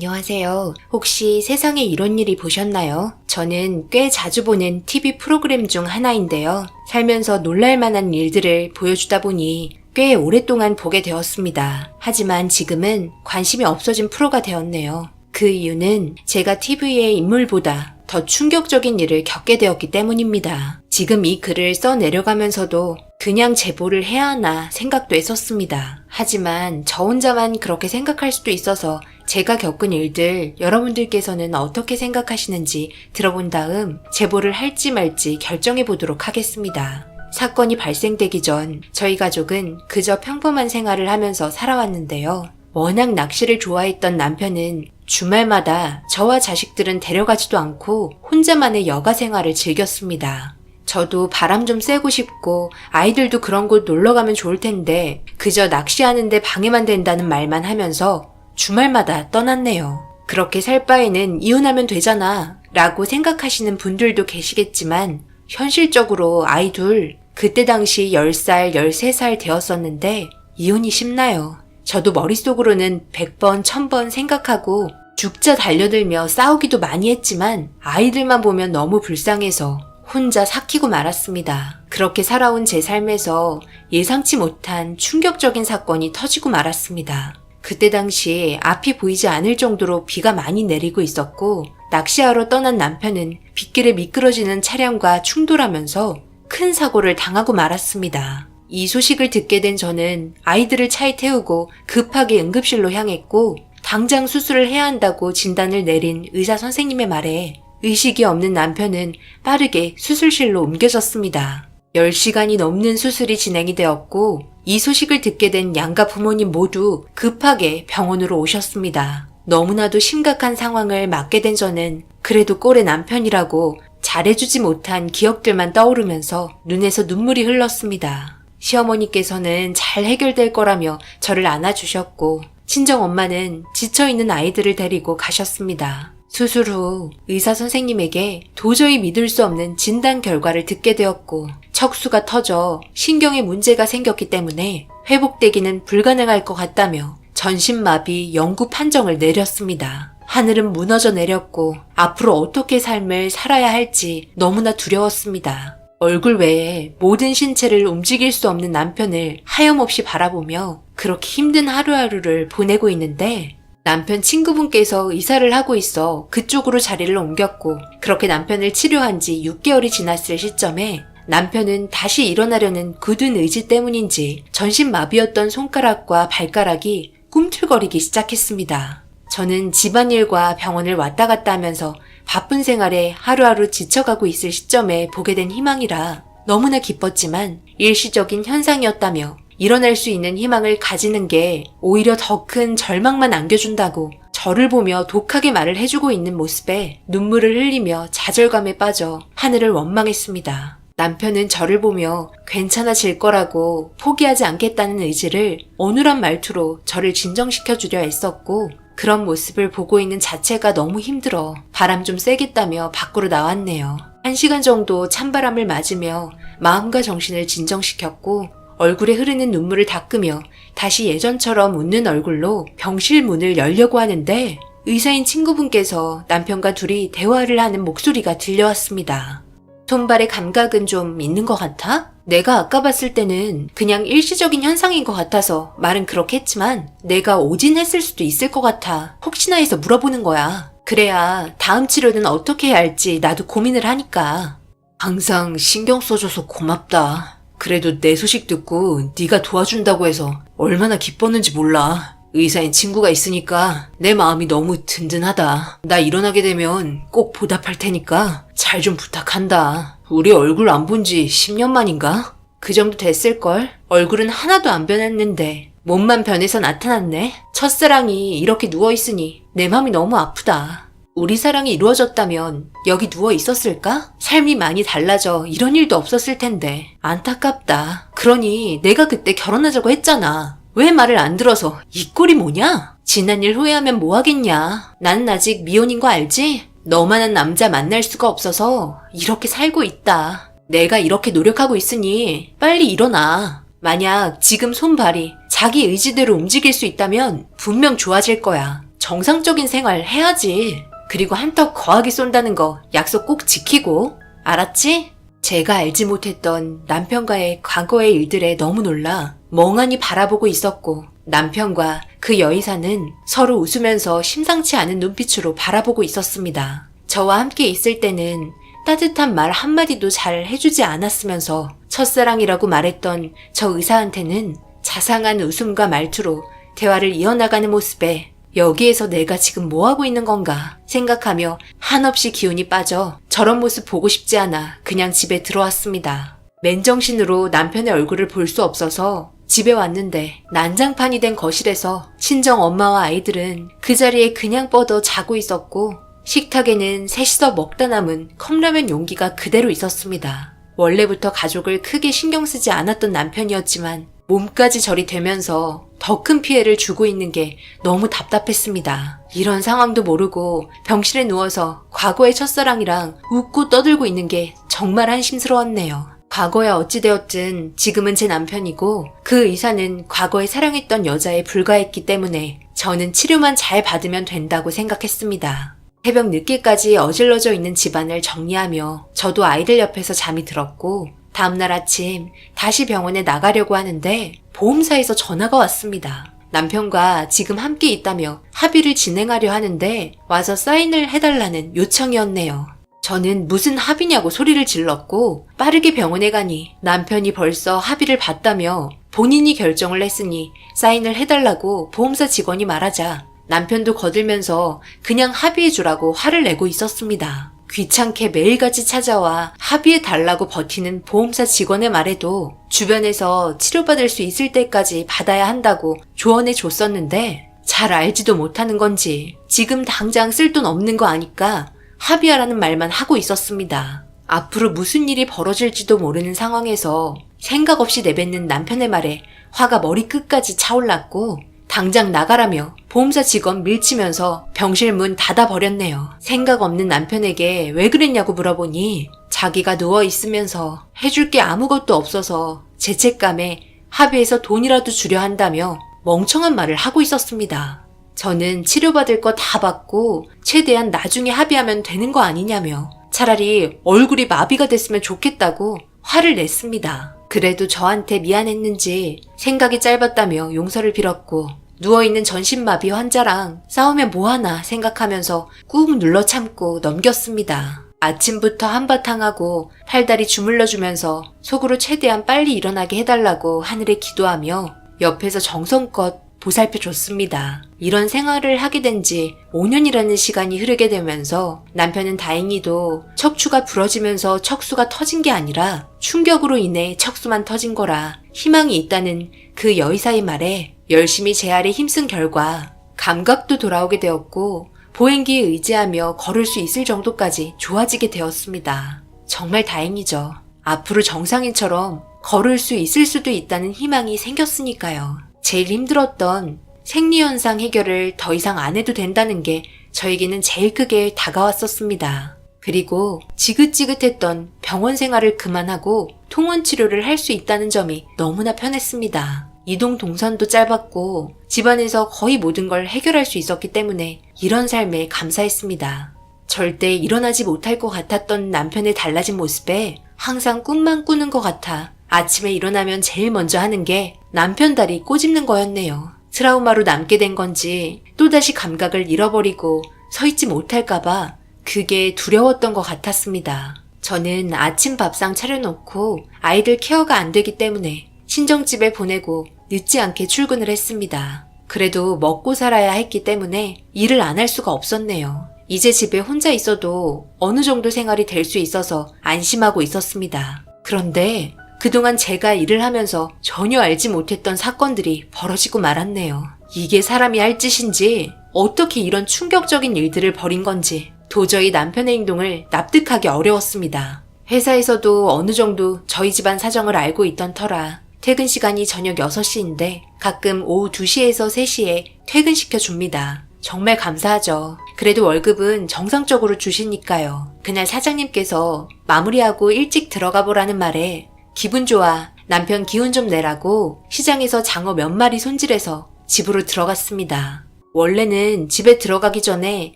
안녕하세요. 혹시 세상에 이런 일이 보셨나요? 저는 꽤 자주 보는 TV 프로그램 중 하나인데요. 살면서 놀랄만한 일들을 보여주다 보니 꽤 오랫동안 보게 되었습니다. 하지만 지금은 관심이 없어진 프로가 되었네요. 그 이유는 제가 TV의 인물보다 더 충격적인 일을 겪게 되었기 때문입니다. 지금 이 글을 써내려가면서도 그냥 제보를 해야 하나 생각도 했었습니다. 하지만 저 혼자만 그렇게 생각할 수도 있어서 제가 겪은 일들 여러분들께서는 어떻게 생각하시는지 들어본 다음 제보를 할지 말지 결정해 보도록 하겠습니다. 사건이 발생되기 전 저희 가족은 그저 평범한 생활을 하면서 살아왔는데요. 워낙 낚시를 좋아했던 남편은 주말마다 저와 자식들은 데려가지도 않고 혼자만의 여가 생활을 즐겼습니다. 저도 바람 좀 쐬고 싶고 아이들도 그런 곳 놀러 가면 좋을 텐데 그저 낚시하는데 방해만 된다는 말만 하면서 주말마다 떠났네요. 그렇게 살 바에는 이혼하면 되잖아 라고 생각하시는 분들도 계시겠지만 현실적으로 아이 둘 그때 당시 10살, 13살 되었었는데 이혼이 쉽나요? 저도 머릿속으로는 100번, 1000번 생각하고 죽자 달려들며 싸우기도 많이 했지만 아이들만 보면 너무 불쌍해서 혼자 삭히고 말았습니다. 그렇게 살아온 제 삶에서 예상치 못한 충격적인 사건이 터지고 말았습니다. 그때 당시 앞이 보이지 않을 정도로 비가 많이 내리고 있었고 낚시하러 떠난 남편은 빗길에 미끄러지는 차량과 충돌하면서 큰 사고를 당하고 말았습니다. 이 소식을 듣게 된 저는 아이들을 차에 태우고 급하게 응급실로 향했고 당장 수술을 해야 한다고 진단을 내린 의사 선생님의 말에 의식이 없는 남편은 빠르게 수술실로 옮겨졌습니다. 10시간이 넘는 수술이 진행이 되었고 이 소식을 듣게 된 양가 부모님 모두 급하게 병원으로 오셨습니다. 너무나도 심각한 상황을 맞게 된 저는 그래도 꼴의 남편이라고 잘해주지 못한 기억들만 떠오르면서 눈에서 눈물이 흘렀습니다. 시어머니께서는 잘 해결될 거라며 저를 안아주셨고 친정엄마는 지쳐있는 아이들을 데리고 가셨습니다. 수술 후 의사 선생님에게 도저히 믿을 수 없는 진단 결과를 듣게 되었고 척수가 터져 신경에 문제가 생겼기 때문에 회복되기는 불가능할 것 같다며 전신마비 영구 판정을 내렸습니다. 하늘은 무너져 내렸고 앞으로 어떻게 삶을 살아야 할지 너무나 두려웠습니다. 얼굴 외에 모든 신체를 움직일 수 없는 남편을 하염없이 바라보며 그렇게 힘든 하루하루를 보내고 있는데 남편 친구분께서 이사를 하고 있어 그쪽으로 자리를 옮겼고 그렇게 남편을 치료한 지 6개월이 지났을 시점에 남편은 다시 일어나려는 굳은 의지 때문인지 전신마비였던 손가락과 발가락이 꿈틀거리기 시작했습니다. 저는 집안일과 병원을 왔다 갔다 하면서 바쁜 생활에 하루하루 지쳐가고 있을 시점에 보게 된 희망이라 너무나 기뻤지만 일시적인 현상이었다며 일어날 수 있는 희망을 가지는 게 오히려 더 큰 절망만 안겨준다고 저를 보며 독하게 말을 해주고 있는 모습에 눈물을 흘리며 좌절감에 빠져 하늘을 원망했습니다. 남편은 저를 보며 괜찮아질 거라고 포기하지 않겠다는 의지를 어눌한 말투로 저를 진정시켜주려 애썼고 그런 모습을 보고 있는 자체가 너무 힘들어 바람 좀 쐬겠다며 밖으로 나왔네요. 1시간 정도 찬바람을 맞으며 마음과 정신을 진정시켰고 얼굴에 흐르는 눈물을 닦으며 다시 예전처럼 웃는 얼굴로 병실 문을 열려고 하는데 의사인 친구분께서 남편과 둘이 대화를 하는 목소리가 들려왔습니다. 손발의 감각은 좀 있는 것 같아? 내가 아까 봤을 때는 그냥 일시적인 현상인 것 같아서 말은 그렇게 했지만 내가 오진했을 수도 있을 것 같아. 혹시나 해서 물어보는 거야. 그래야 다음 치료는 어떻게 해야 할지 나도 고민을 하니까. 항상 신경 써줘서 고맙다. 그래도 내 소식 듣고 네가 도와준다고 해서 얼마나 기뻤는지 몰라. 의사인 친구가 있으니까 내 마음이 너무 든든하다. 나 일어나게 되면 꼭 보답할 테니까 잘 좀 부탁한다. 우리 얼굴 안 본 지 10년 만인가? 그 정도 됐을걸? 얼굴은 하나도 안 변했는데 몸만 변해서 나타났네. 첫사랑이 이렇게 누워있으니 내 맘이 너무 아프다. 우리 사랑이 이루어졌다면 여기 누워 있었을까? 삶이 많이 달라져 이런 일도 없었을 텐데 안타깝다. 그러니 내가 그때 결혼하자고 했잖아. 왜 말을 안 들어서 이 꼴이 뭐냐? 지난 일 후회하면 뭐 하겠냐? 나는 아직 미혼인 거 알지? 너만한 남자 만날 수가 없어서 이렇게 살고 있다. 내가 이렇게 노력하고 있으니 빨리 일어나. 만약 지금 손발이 자기 의지대로 움직일 수 있다면 분명 좋아질 거야. 정상적인 생활 해야지. 그리고 한턱 거하게 쏜다는 거 약속 꼭 지키고. 알았지? 제가 알지 못했던 남편과의 과거의 일들에 너무 놀라 멍하니 바라보고 있었고 남편과 그 여의사는 서로 웃으면서 심상치 않은 눈빛으로 바라보고 있었습니다. 저와 함께 있을 때는 따뜻한 말 한마디도 잘 해주지 않았으면서 첫사랑이라고 말했던 저 의사한테는 자상한 웃음과 말투로 대화를 이어나가는 모습에 여기에서 내가 지금 뭐하고 있는 건가 생각하며 한없이 기운이 빠져 저런 모습 보고 싶지 않아 그냥 집에 들어왔습니다. 맨정신으로 남편의 얼굴을 볼 수 없어서 집에 왔는데 난장판이 된 거실에서 친정 엄마와 아이들은 그 자리에 그냥 뻗어 자고 있었고 식탁에는 셋이서 먹다 남은 컵라면 용기가 그대로 있었습니다. 원래부터 가족을 크게 신경 쓰지 않았던 남편이었지만 몸까지 절이 되면서 더 큰 피해를 주고 있는 게 너무 답답했습니다. 이런 상황도 모르고 병실에 누워서 과거의 첫사랑이랑 웃고 떠들고 있는 게 정말 한심스러웠네요. 과거에 어찌되었든 지금은 제 남편이고 그 의사는 과거에 사랑했던 여자에 불과했기 때문에 저는 치료만 잘 받으면 된다고 생각했습니다. 새벽 늦게까지 어질러져 있는 집안을 정리하며 저도 아이들 옆에서 잠이 들었고 다음날 아침 다시 병원에 나가려고 하는데 보험사에서 전화가 왔습니다. 남편과 지금 함께 있다며 합의를 진행하려 하는데 와서 사인을 해달라는 요청이었네요. 저는 무슨 합의냐고 소리를 질렀고 빠르게 병원에 가니 남편이 벌써 합의를 봤다며 본인이 결정을 했으니 사인을 해달라고 보험사 직원이 말하자 남편도 거들면서 그냥 합의해주라고 화를 내고 있었습니다. 귀찮게 매일같이 찾아와 합의해달라고 버티는 보험사 직원의 말에도 주변에서 치료받을 수 있을 때까지 받아야 한다고 조언해 줬었는데 잘 알지도 못하는 건지 지금 당장 쓸 돈 없는 거 아니까 합의하라는 말만 하고 있었습니다. 앞으로 무슨 일이 벌어질지도 모르는 상황에서 생각 없이 내뱉는 남편의 말에 화가 머리끝까지 차올랐고 당장 나가라며 보험사 직원 밀치면서 병실 문 닫아버렸네요. 생각 없는 남편에게 왜 그랬냐고 물어보니 자기가 누워있으면서 해줄 게 아무것도 없어서 죄책감에 합의해서 돈이라도 주려 한다며 멍청한 말을 하고 있었습니다. 저는 치료받을 거 다 받고 최대한 나중에 합의하면 되는 거 아니냐며 차라리 얼굴이 마비가 됐으면 좋겠다고 화를 냈습니다. 그래도 저한테 미안했는지 생각이 짧았다며 용서를 빌었고 누워있는 전신마비 환자랑 싸우면 뭐하나 생각하면서 꾹 눌러 참고 넘겼습니다. 아침부터 한바탕 하고 팔다리 주물러주면서 속으로 최대한 빨리 일어나게 해달라고 하늘에 기도하며 옆에서 정성껏 보살펴줬습니다. 이런 생활을 하게 된 지 5년이라는 시간이 흐르게 되면서 남편은 다행히도 척추가 부러지면서 척수가 터진 게 아니라 충격으로 인해 척수만 터진 거라 희망이 있다는 그 여의사의 말에 열심히 재활에 힘쓴 결과 감각도 돌아오게 되었고 보행기에 의지하며 걸을 수 있을 정도까지 좋아지게 되었습니다. 정말 다행이죠. 앞으로 정상인처럼 걸을 수 있을 수도 있다는 희망이 생겼으니까요. 제일 힘들었던 생리현상 해결을 더 이상 안 해도 된다는 게 저에게는 제일 크게 다가왔었습니다. 그리고 지긋지긋했던 병원 생활을 그만하고 통원 치료를 할 수 있다는 점이 너무나 편했습니다. 이동 동선도 짧았고 집안에서 거의 모든 걸 해결할 수 있었기 때문에 이런 삶에 감사했습니다. 절대 일어나지 못할 것 같았던 남편의 달라진 모습에 항상 꿈만 꾸는 것 같아 아침에 일어나면 제일 먼저 하는 게 남편 다리 꼬집는 거였네요. 트라우마로 남게 된 건지 또다시 감각을 잃어버리고 서 있지 못할까봐 그게 두려웠던 것 같았습니다. 저는 아침 밥상 차려놓고 아이들 케어가 안 되기 때문에 친정집에 보내고 늦지 않게 출근을 했습니다. 그래도 먹고 살아야 했기 때문에 일을 안 할 수가 없었네요. 이제 집에 혼자 있어도 어느 정도 생활이 될 수 있어서 안심하고 있었습니다. 그런데 그동안 제가 일을 하면서 전혀 알지 못했던 사건들이 벌어지고 말았네요. 이게 사람이 할 짓인지 어떻게 이런 충격적인 일들을 벌인 건지 도저히 남편의 행동을 납득하기 어려웠습니다. 회사에서도 어느 정도 저희 집안 사정을 알고 있던 터라 퇴근 시간이 저녁 6시인데 가끔 오후 2시에서 3시에 퇴근시켜 줍니다. 정말 감사하죠. 그래도 월급은 정상적으로 주시니까요. 그날 사장님께서 마무리하고 일찍 들어가 보라는 말에 기분 좋아 남편 기운 좀 내라고 시장에서 장어 몇 마리 손질해서 집으로 들어갔습니다. 원래는 집에 들어가기 전에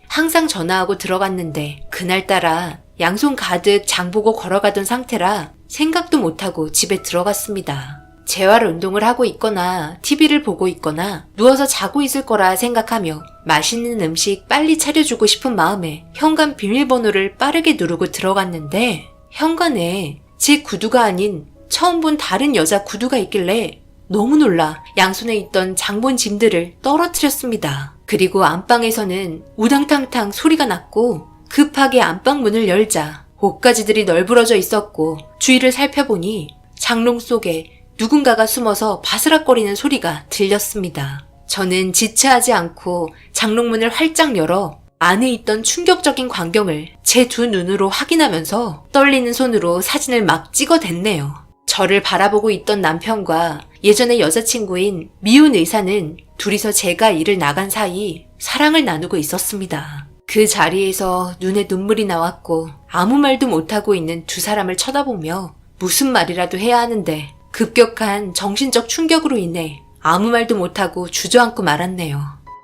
항상 전화하고 들어갔는데 그날따라 양손 가득 장보고 걸어가던 상태라 생각도 못하고 집에 들어갔습니다. 재활 운동을 하고 있거나 TV를 보고 있거나 누워서 자고 있을 거라 생각하며 맛있는 음식 빨리 차려주고 싶은 마음에 현관 비밀번호를 빠르게 누르고 들어갔는데 현관에 제 구두가 아닌 처음 본 다른 여자 구두가 있길래 너무 놀라 양손에 있던 장본 짐들을 떨어뜨렸습니다. 그리고 안방에서는 우당탕탕 소리가 났고 급하게 안방 문을 열자 옷가지들이 널브러져 있었고 주위를 살펴보니 장롱 속에 누군가가 숨어서 바스락거리는 소리가 들렸습니다. 저는 지체하지 않고 장롱문을 활짝 열어 안에 있던 충격적인 광경을 제 두 눈으로 확인하면서 떨리는 손으로 사진을 막 찍어댔네요. 저를 바라보고 있던 남편과 예전의 여자친구인 미운 의사는 둘이서 제가 일을 나간 사이 사랑을 나누고 있었습니다. 그 자리에서 눈에 눈물이 나왔고 아무 말도 못하고 있는 두 사람을 쳐다보며 무슨 말이라도 해야 하는데 급격한 정신적 충격으로 인해 아무 말도 못하고 주저앉고 말았네요.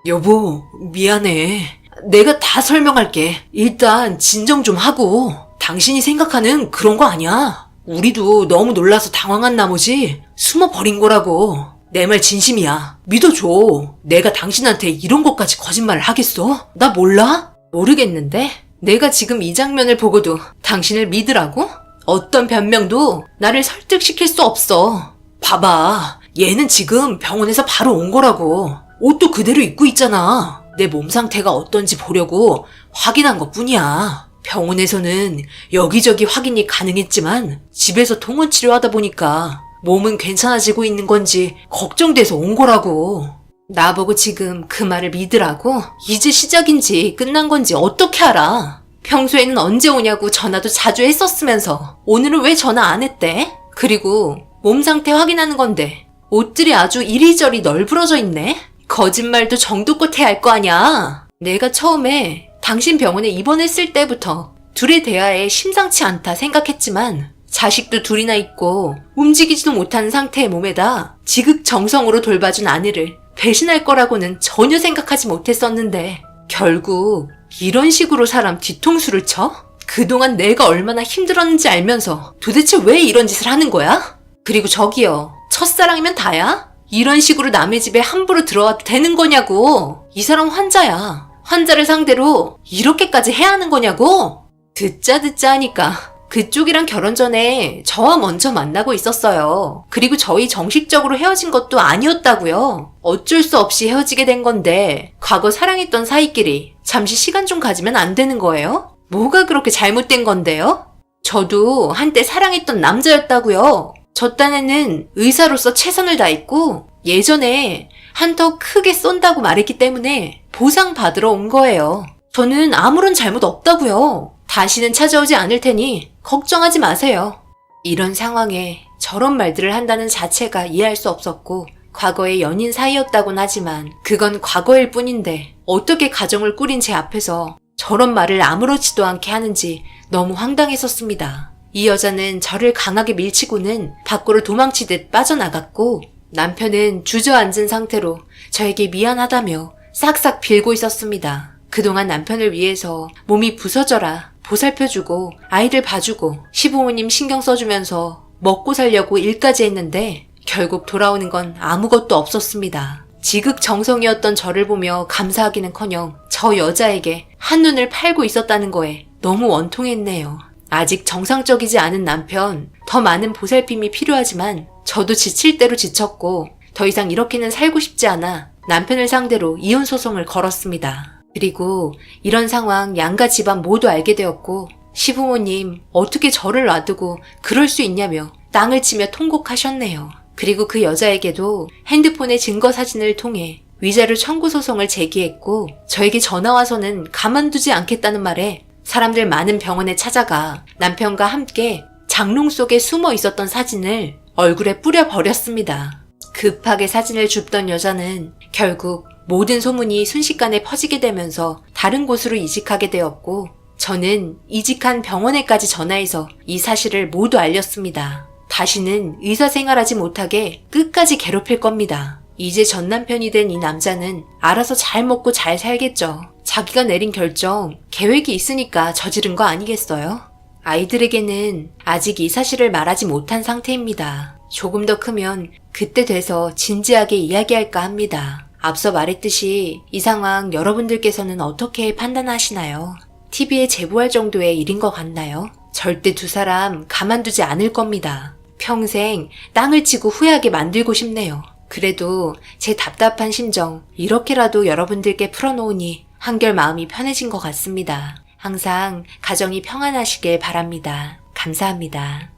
여보, 미안해. 내가 다 설명할게. 일단 진정 좀 하고. 당신이 생각하는 그런 거 아니야. 우리도 너무 놀라서 당황한 나머지 숨어버린 거라고. 내 말 진심이야. 믿어줘. 내가 당신한테 이런 것까지 거짓말을 하겠어? 나 몰라? 모르겠는데? 내가 지금 이 장면을 보고도 당신을 믿으라고? 어떤 변명도 나를 설득시킬 수 없어. 봐봐. 얘는 지금 병원에서 바로 온 거라고. 옷도 그대로 입고 있잖아. 내 몸 상태가 어떤지 보려고 확인한 것뿐이야. 병원에서는 여기저기 확인이 가능했지만 집에서 통원 치료하다 보니까 몸은 괜찮아지고 있는 건지 걱정돼서 온 거라고. 나보고 지금 그 말을 믿으라고? 이제 시작인지 끝난 건지 어떻게 알아? 평소에는 언제 오냐고 전화도 자주 했었으면서 오늘은 왜 전화 안 했대? 그리고 몸 상태 확인하는 건데 옷들이 아주 이리저리 널브러져 있네? 거짓말도 정도껏 해야 할 거 아냐? 내가 처음에 당신 병원에 입원했을 때부터 둘의 대화에 심상치 않다 생각했지만 자식도 둘이나 있고 움직이지도 못하는 상태의 몸에다 지극정성으로 돌봐준 아내를 배신할 거라고는 전혀 생각하지 못했었는데 결국 이런 식으로 사람 뒤통수를 쳐? 그동안 내가 얼마나 힘들었는지 알면서 도대체 왜 이런 짓을 하는 거야? 그리고 저기요, 첫사랑이면 다야? 이런 식으로 남의 집에 함부로 들어와도 되는 거냐고. 이 사람 환자야. 환자를 상대로 이렇게까지 해야 하는 거냐고? 듣자 하니까 그쪽이랑 결혼 전에 저와 먼저 만나고 있었어요. 그리고 저희 정식적으로 헤어진 것도 아니었다고요. 어쩔 수 없이 헤어지게 된 건데 과거 사랑했던 사이끼리 잠시 시간 좀 가지면 안 되는 거예요? 뭐가 그렇게 잘못된 건데요? 저도 한때 사랑했던 남자였다고요. 저 딴에는 의사로서 최선을 다했고 예전에 한턱 크게 쏜다고 말했기 때문에 보상받으러 온 거예요. 저는 아무런 잘못 없다고요. 다시는 찾아오지 않을 테니 걱정하지 마세요. 이런 상황에 저런 말들을 한다는 자체가 이해할 수 없었고 과거의 연인 사이였다곤 하지만 그건 과거일 뿐인데 어떻게 가정을 꾸린 제 앞에서 저런 말을 아무렇지도 않게 하는지 너무 황당했었습니다. 이 여자는 저를 강하게 밀치고는 밖으로 도망치듯 빠져나갔고 남편은 주저앉은 상태로 저에게 미안하다며 싹싹 빌고 있었습니다. 그동안 남편을 위해서 몸이 부서져라 보살펴주고 아이들 봐주고 시부모님 신경 써주면서 먹고 살려고 일까지 했는데 결국 돌아오는 건 아무것도 없었습니다. 지극정성이었던 저를 보며 감사하기는커녕 저 여자에게 한눈을 팔고 있었다는 거에 너무 원통했네요. 아직 정상적이지 않은 남편, 더 많은 보살핌이 필요하지만 저도 지칠 대로 지쳤고 더 이상 이렇게는 살고 싶지 않아 남편을 상대로 이혼 소송을 걸었습니다. 그리고 이런 상황 양가 집안 모두 알게 되었고 시부모님 어떻게 저를 놔두고 그럴 수 있냐며 땅을 치며 통곡하셨네요. 그리고 그 여자에게도 핸드폰의 증거 사진을 통해 위자료 청구 소송을 제기했고 저에게 전화와서는 가만두지 않겠다는 말에 사람들 많은 병원에 찾아가 남편과 함께 장롱 속에 숨어 있었던 사진을 얼굴에 뿌려버렸습니다. 급하게 사진을 줍던 여자는 결국 모든 소문이 순식간에 퍼지게 되면서 다른 곳으로 이직하게 되었고 저는 이직한 병원에까지 전화해서 이 사실을 모두 알렸습니다. 다시는 의사 생활하지 못하게 끝까지 괴롭힐 겁니다. 이제 전 남편이 된 이 남자는 알아서 잘 먹고 잘 살겠죠. 자기가 내린 결정, 계획이 있으니까 저지른 거 아니겠어요? 아이들에게는 아직 이 사실을 말하지 못한 상태입니다. 조금 더 크면 그때 돼서 진지하게 이야기할까 합니다. 앞서 말했듯이 이 상황 여러분들께서는 어떻게 판단하시나요? TV에 제보할 정도의 일인 것 같나요? 절대 두 사람 가만두지 않을 겁니다. 평생 땅을 치고 후회하게 만들고 싶네요. 그래도 제 답답한 심정 이렇게라도 여러분들께 풀어놓으니 한결 마음이 편해진 것 같습니다. 항상 가정이 평안하시길 바랍니다. 감사합니다.